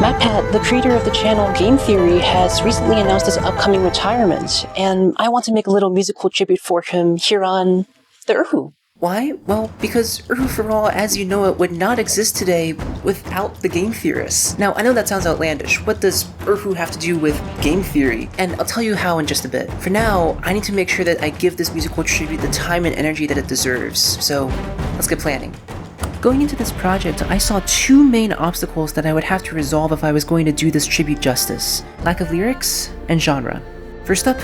MatPat, the creator of the channel Game Theory, has recently announced his upcoming retirement, and I want to make a little musical tribute for him here on the Erhu. Why? Well, because Erhu for All as you know it would not exist today without the game theorists. Now, I know that sounds outlandish. What does Erhu have to do with game theory? And I'll tell you how in just a bit. For now, I need to make sure that I give this musical tribute the time and energy that it deserves. So, let's get planning. Going into this project, I saw two main obstacles that I would have to resolve if I was going to do this tribute justice: lack of lyrics and genre. First up,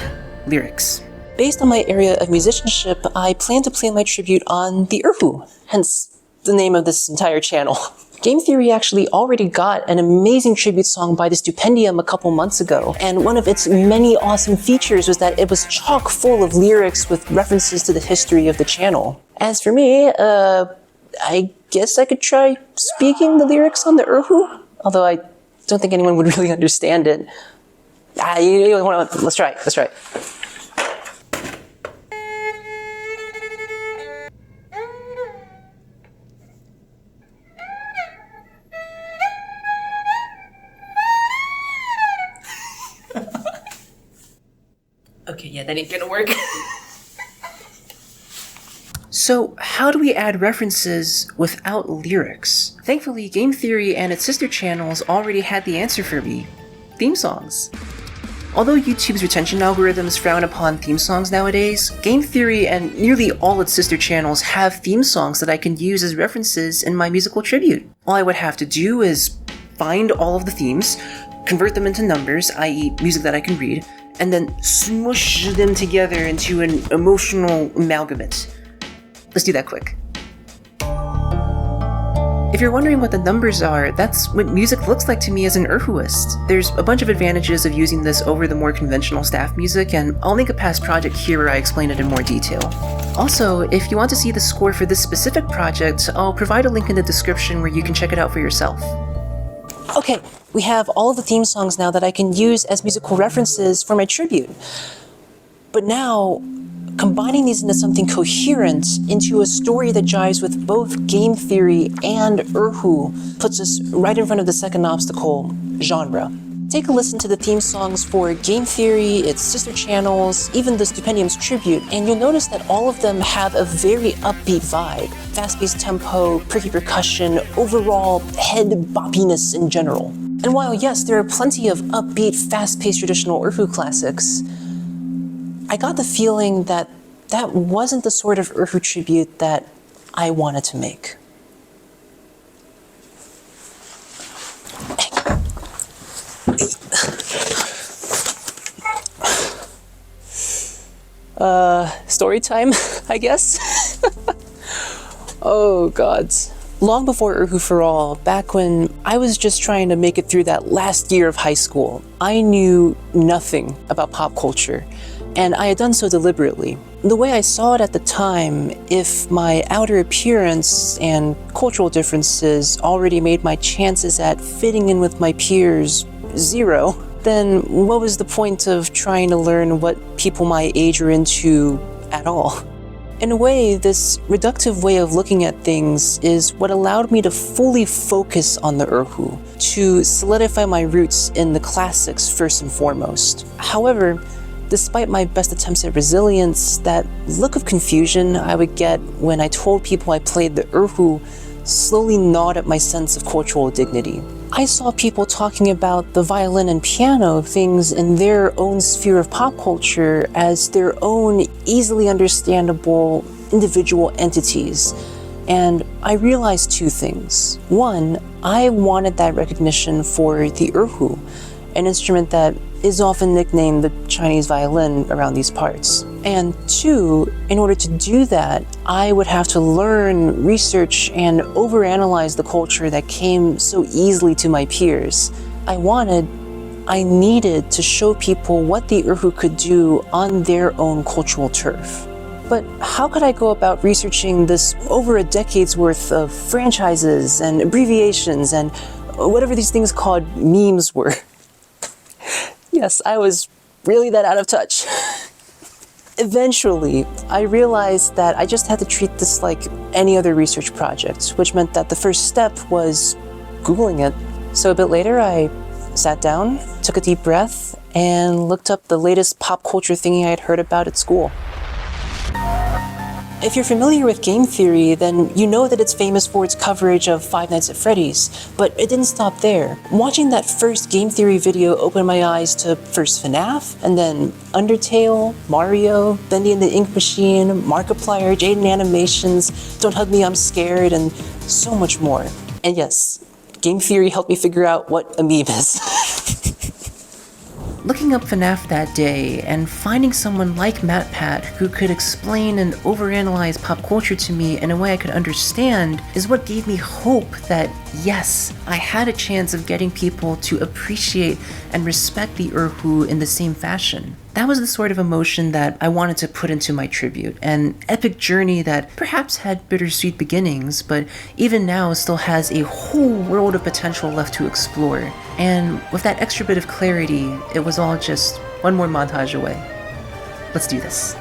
lyrics. Based on my area of musicianship, I plan to play my tribute on the Erhu, hence the name of this entire channel. Game Theory actually already got an amazing tribute song by the Stupendium a couple months ago, and one of its many awesome features was that it was chock full of lyrics with references to the history of the channel. As for me, I guess I could try speaking the lyrics on the Erhu, although I don't think anyone would really understand it. Let's try it. Okay, yeah, that ain't gonna work. So, how do we add references without lyrics? Thankfully, Game Theory and its sister channels already had the answer for me: theme songs. Although YouTube's retention algorithms frown upon theme songs nowadays, Game Theory and nearly all its sister channels have theme songs that I can use as references in my musical tribute. All I would have to do is find all of the themes, convert them into numbers, i.e. music that I can read, and then smush them together into an emotional amalgamate. Let's do that quick. If you're wondering what the numbers are, that's what music looks like to me as an Erhuist. There's a bunch of advantages of using this over the more conventional staff music, and I'll link a past project here where I explain it in more detail. Also, if you want to see the score for this specific project, I'll provide a link in the description where you can check it out for yourself. Okay, we have all of the theme songs now that I can use as musical references for my tribute. But now, combining these into something coherent, into a story that jives with both Game Theory and Erhu, puts us right in front of the second obstacle: genre. Take a listen to the theme songs for Game Theory, its sister channels, even the Stupendium's tribute, and you'll notice that all of them have a very upbeat vibe. Fast-paced tempo, pricky percussion, overall head boppiness in general. And while yes, there are plenty of upbeat, fast-paced traditional Erhu classics, I got the feeling that that wasn't the sort of Erhu tribute that I wanted to make. Story time, I guess? Oh, gods. Long before Erhu for All, back when I was just trying to make it through that last year of high school, I knew nothing about pop culture, and I had done so deliberately. The way I saw it at the time, if my outer appearance and cultural differences already made my chances at fitting in with my peers zero, then what was the point of trying to learn what people my age are into at all? In a way, this reductive way of looking at things is what allowed me to fully focus on the Erhu, to solidify my roots in the classics first and foremost. However, despite my best attempts at resilience, that look of confusion I would get when I told people I played the Erhu slowly gnawed at my sense of cultural dignity. I saw people talking about the violin and piano, things in their own sphere of pop culture, as their own easily understandable individual entities. And I realized two things. One, I wanted that recognition for the Erhu, an instrument that is often nicknamed the Chinese violin around these parts. And two, in order to do that, I would have to learn, research, and overanalyze the culture that came so easily to my peers. I needed to show people what the Erhu could do on their own cultural turf. But how could I go about researching this over a decade's worth of franchises and abbreviations and whatever these things called memes were? Yes, I was really that out of touch. Eventually, I realized that I just had to treat this like any other research project, which meant that the first step was Googling it, So a bit later, I sat down, took a deep breath, and looked up the latest pop culture thingy I had heard about at school. If you're familiar with game theory, then you know that it's famous for its coverage of Five Nights at Freddy's, but it didn't stop there. Watching that first game theory video opened my eyes to first FNAF, and then Undertale, Mario, Bendy and the Ink Machine, Markiplier, Jaden Animations, Don't Hug Me, I'm Scared, and so much more. And yes, game theory helped me figure out what a meme is. Looking up FNAF that day and finding someone like MatPat who could explain and overanalyze pop culture to me in a way I could understand is what gave me hope that, yes, I had a chance of getting people to appreciate and respect the Erhu in the same fashion. That was the sort of emotion that I wanted to put into my tribute, an epic journey that perhaps had bittersweet beginnings, but even now still has a whole world of potential left to explore. And with that extra bit of clarity, it was all just one more montage away. Let's do this.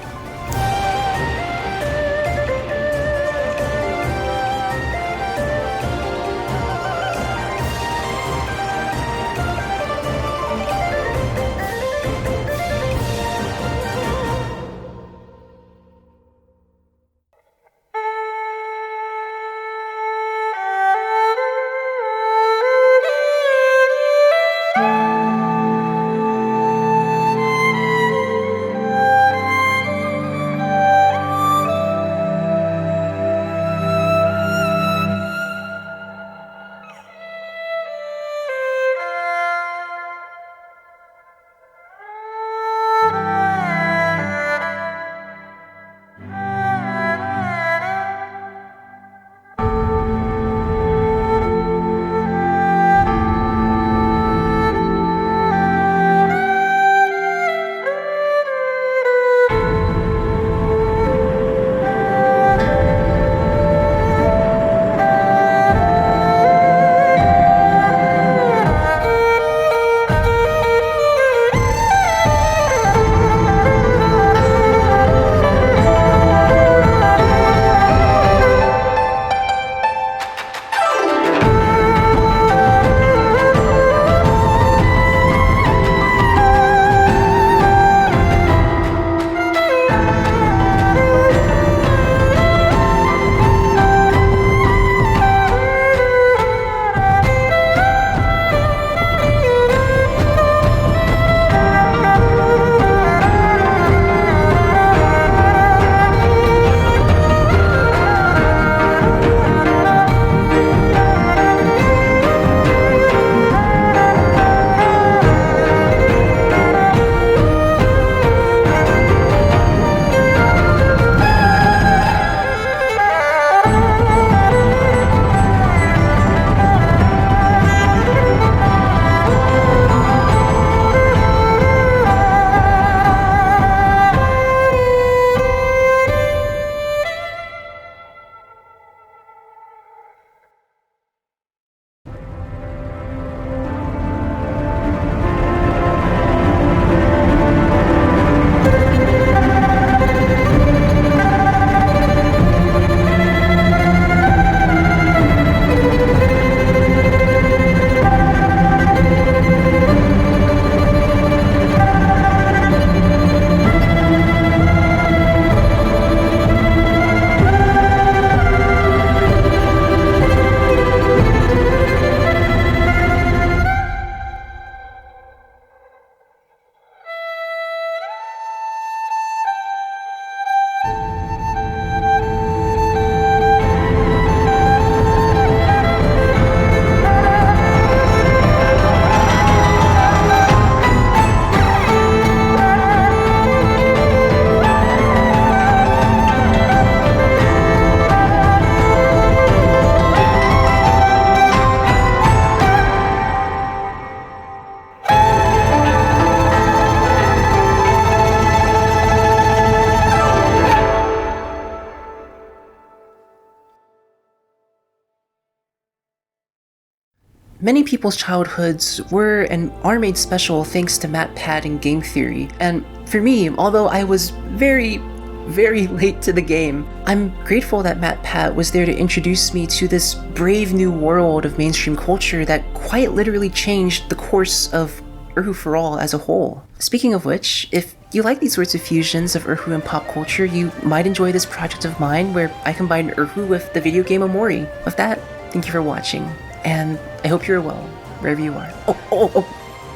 Many people's childhoods were and are made special thanks to MatPat and game theory, and for me, although I was very very late to the game. I'm grateful that MatPat was there to introduce me to this brave new world of mainstream culture that quite literally changed the course of Erhu for All as a whole. Speaking of which, if you like these sorts of fusions of Erhu and pop culture, you might enjoy this project of mine where I combine Erhu with the video game Omori. With that, thank you for watching, and I hope you're well, wherever you are.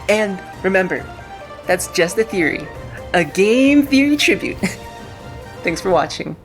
And remember, that's just a theory. A game theory tribute. Thanks for watching.